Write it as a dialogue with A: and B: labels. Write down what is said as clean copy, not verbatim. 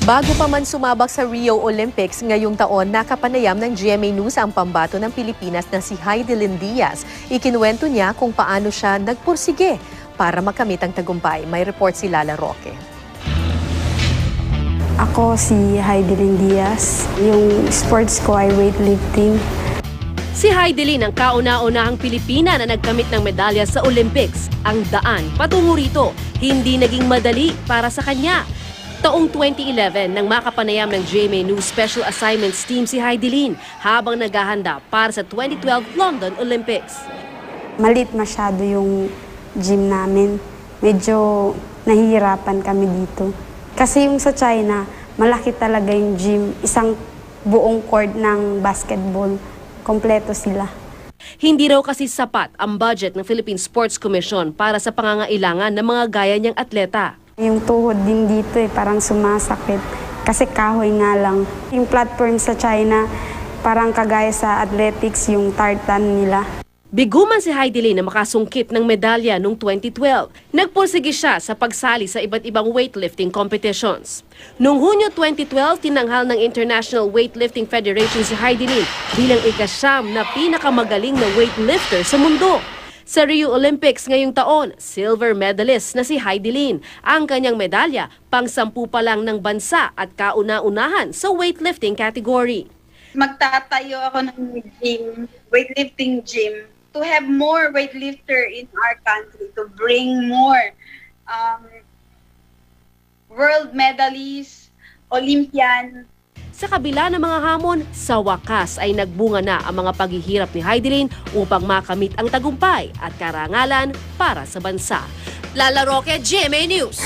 A: Bago pa man sumabak sa Rio Olympics ngayong taon, nakapanayam ng GMA News ang pambato ng Pilipinas na si Hidilyn Diaz. Ikinuwento niya kung paano siya nagpursige para makamit ang tagumpay. May report si Lala Roque.
B: Ako si Hidilyn Diaz. Yung sports ko ay weightlifting.
C: Si Hidilyn ang kauna-unahang Pilipina na nagkamit ng medalya sa Olympics. Ang daan patungo rito, hindi naging madali para sa kanya. Taong 2011 nang makapanayam ng GMA News Special Assignments Team si Hidilyn habang naghahanda para sa 2012 London Olympics.
B: Maliit masyado yung gym namin. Medyo nahihirapan kami dito. Kasi yung sa China, malaki talaga yung gym. Isang buong court ng basketball. Kompleto sila.
C: Hindi raw kasi sapat ang budget ng Philippine Sports Commission para sa pangangailangan ng mga gaya niyang atleta.
B: Yung tuhod din dito parang sumasakit. Kasi kahoy nga lang. Yung platform sa China, parang kagaya sa athletics, yung tartan nila.
C: Biguman si Hidilyn na makasungkit ng medalya noong 2012. Nagpursige siya sa pagsali sa iba't ibang weightlifting competitions. Noong Hunyo 2012, tinanghal ng International Weightlifting Federation si Hidilyn bilang ika-9 na pinakamagaling na weightlifter sa mundo. Sa Rio Olympics ngayong taon, silver medalist na si Hidilyn. Ang kanyang medalya, pang-10 pa lang ng bansa at kauna-unahan sa weightlifting category.
D: Magtatayo ako ng gym, weightlifting gym, to have more weightlifter in our country, to bring more world medalists, Olympian.
C: Sa kabila ng mga hamon, sa wakas ay nagbunga na ang mga paghihirap ni Hidilyn upang makamit ang tagumpay at karangalan para sa bansa. Lala Roque, GMA News.